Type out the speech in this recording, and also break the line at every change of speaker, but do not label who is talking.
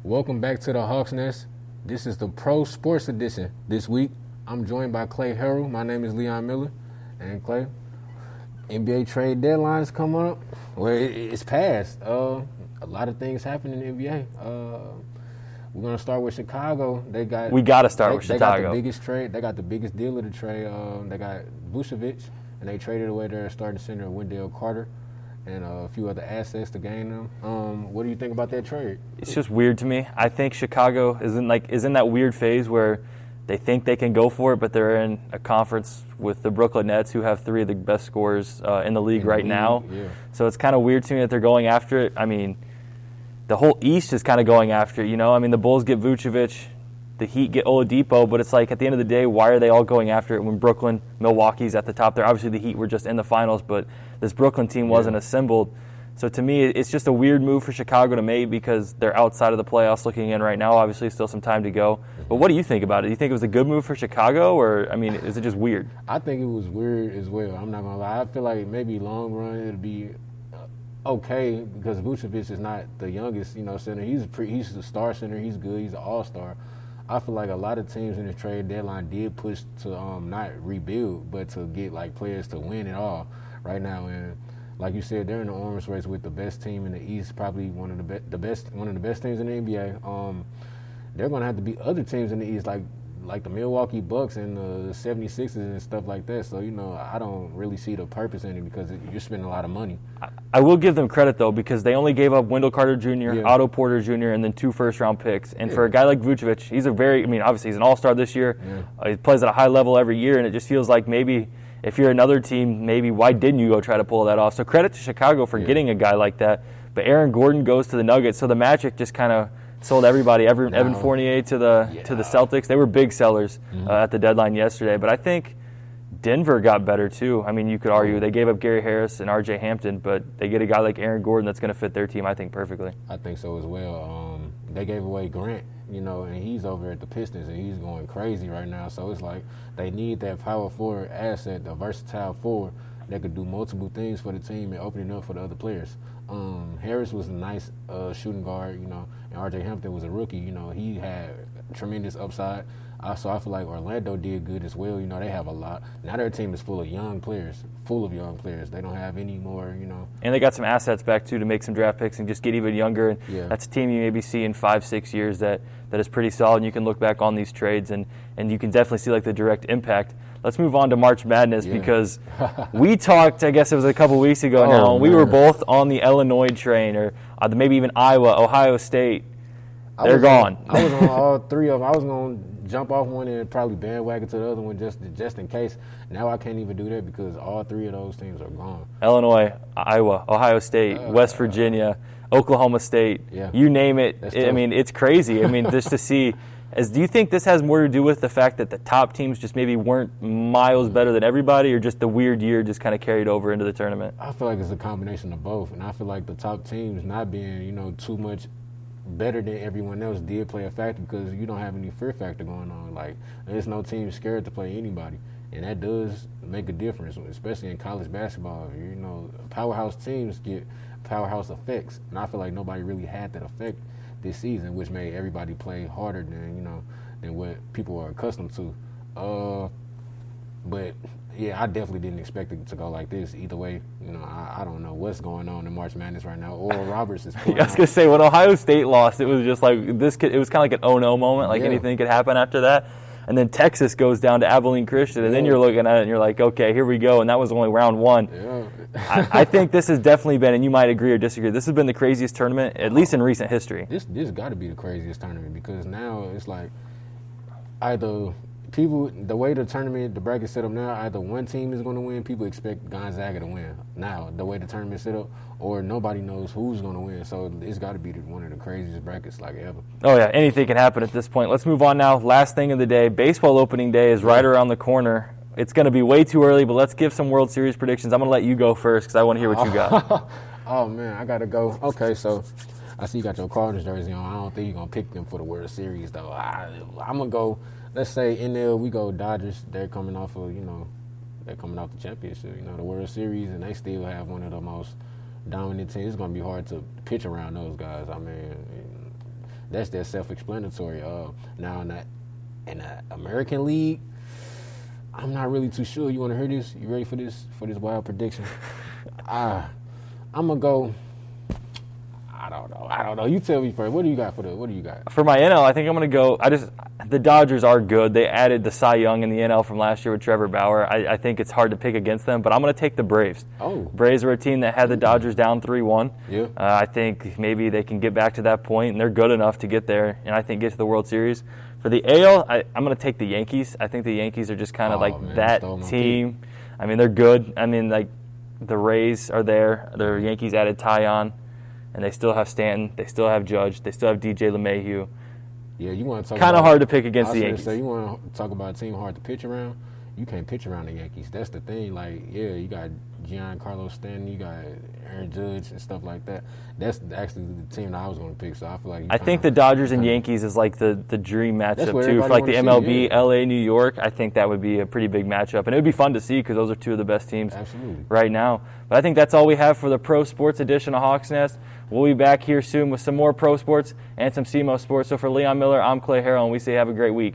Welcome back to the Hawks Nest. This is the Pro Sports Edition. This week, I'm joined by Clay Harrell. My name is Leon Miller. And Clay, NBA trade deadline is coming up. Well, it's past. A lot of things happen in the NBA. We're going to start with Chicago.
We got to start with Chicago.
They got the biggest trade. They got the biggest deal of the trade. They got Vucevic, and they traded away their starting center, Wendell Carter, and a few other assets to gain them. What do you think about that trade?
It's just weird to me. I think Chicago is in that weird phase where they think they can go for it, but they're in a conference with the Brooklyn Nets, who have three of the best scorers in the league right now.
Yeah.
So it's kind of weird to me that they're going after it. I mean, the whole East is kind of going after it, I mean, the Bulls get Vucevic, the Heat get Oladipo, but it's like at the end of the day, why are they all going after it when Brooklyn, Milwaukee's at the top there? Obviously, the Heat were just in the finals, but this Brooklyn team wasn't assembled. So to me, it's just a weird move for Chicago to make because they're outside of the playoffs looking in right now. Obviously, still some time to go. But what do you think about it? Do you think it was a good move for Chicago, or, I mean, is it just weird?
I think it was weird as well. I'm not going to lie. I feel like maybe long run it'll be okay because Vucevic is not the youngest, center. He's the star center. He's good. He's an all-star. I feel like a lot of teams in the trade deadline did push to not rebuild, but to get like players to win it all right now. And like you said, they're in the arms race with the best team in the East, probably one of the best teams in the NBA. They're gonna have to beat other teams in the East, like the Milwaukee Bucks and the 76ers and stuff like that. So, I don't really see the purpose in it because you're spending a lot of money.
I will give them credit, though, because they only gave up Wendell Carter Jr., Otto Porter Jr., and then 2 first-round picks. And for a guy like Vucevic, he's obviously he's an all-star this year.
Yeah.
He plays at a high level every year, and it just feels like maybe if you're another team, maybe why didn't you go try to pull that off? So credit to Chicago for getting a guy like that. But Aaron Gordon goes to the Nuggets, so the Magic just kind of sold everybody. Evan Fournier to the Celtics. They were big sellers at the deadline yesterday. But I think Denver got better too. I mean, you could argue they gave up Gary Harris and R.J. Hampton, but they get a guy like Aaron Gordon that's going to fit their team, I think, perfectly.
I think so as well. They gave away Grant, and he's over at the Pistons, and he's going crazy right now. So it's like they need that power forward asset, the versatile forward that could do multiple things for the team and opening up for the other players. Harris was a nice shooting guard, and R.J. Hampton was a rookie. He had tremendous upside. So I feel like Orlando did good as well. They have a lot. Now their team is full of young players. They don't have any more,
And they got some assets back, too, to make some draft picks and just get even younger. And that's a team you maybe see in 5-6 years that is pretty solid. And you can look back on these trades, and you can definitely see, the direct impact. Let's move on to March Madness because we talked, I guess it was a couple weeks ago now, and we were both on the Illinois train or maybe even Iowa, Ohio State. They're gone.
I was on all three of them. I was going to jump off one and probably bandwagon to the other one just in case. Now I can't even do that because all three of those teams are gone.
Illinois, Iowa, Ohio State, West Virginia, Oklahoma State, you name it. I mean, it's crazy. I mean, just to see. Do you think this has more to do with the fact that the top teams just maybe weren't miles better than everybody, or just the weird year just kind of carried over into the tournament?
I feel like it's a combination of both, and I feel like the top teams not being, too much better than everyone else did play a factor because you don't have any fear factor going on. Like, there's no team scared to play anybody, and that does make a difference, especially in college basketball. Powerhouse teams get powerhouse effects, and I feel like nobody really had that effect this season, which made everybody play harder than what people are accustomed to. But yeah, I definitely didn't expect it to go like this. Either way, I don't know what's going on in March Madness right now. Oral Roberts is playing.
I was gonna say when Ohio State lost, it was just like this. It was kind of like an oh-no moment. Like anything could happen after that. And then Texas goes down to Abilene Christian, and then you're looking at it and you're like, okay, here we go. And that was only round one.
Yeah.
I think this has definitely been, and you might agree or disagree, this has been the craziest tournament, at least in recent history.
This got to be the craziest tournament because now it's like either people, the way the bracket set up now, either one team is going to win. People expect Gonzaga to win now, the way the tournament set up, or nobody knows who's going to win. So it's got to be one of the craziest brackets ever.
Oh, yeah, anything can happen at this point. Let's move on now. Last thing of the day, baseball opening day is right around the corner. It's going to be way too early, but let's give some World Series predictions. I'm going to let you go first because I want to hear what you got.
Oh, man, I got to go. Okay, so I see you got your Cardinals jersey on. I don't think you're going to pick them for the World Series, though. I'm going to go, let's say NL, we go Dodgers. They're coming off of, they're coming off the championship, the World Series, and they still have one of the most dominant teams. It's going to be hard to pitch around those guys. I mean, that's that self-explanatory. Now in the American League, I'm not really too sure. You want to hear this? You ready for this wild prediction? I'm gonna go. I don't know. You tell me first. What do you got?
For my NL, I think I'm going to go. The Dodgers are good. They added the Cy Young in the NL from last year with Trevor Bauer. I think it's hard to pick against them, but I'm going to take the Braves.
Oh.
Braves were a team that had the Dodgers down 3-1.
Yeah.
I think maybe they can get back to that point, and they're good enough to get there, and I think get to the World Series. For the AL, I'm going to take the Yankees. I think the Yankees are just kind of that team. I mean, they're good. I mean, like the Rays are there. The Yankees added Tyon. And they still have Stanton. They still have Judge. They still have DJ LeMahieu.
Yeah, you want to talk
kind of hard to pick against the Yankees.
Say, you want to talk about a team hard to pitch around? You can't pitch around the Yankees. That's the thing. Like, yeah, you got Giancarlo Stanton, you got Aaron Judge and stuff like that. That's actually the team that I was going to pick. So I feel like
I think the Dodgers and Yankees is like the dream matchup too. For like the MLB, LA, New York, I think that would be a pretty big matchup, and it would be fun to see because those are two of the best teams right now. But I think that's all we have for the pro sports edition of Hawks Nest. We'll be back here soon with some more pro sports and some CMO sports. So for Leon Miller, I'm Clay Harrell, and we say have a great week.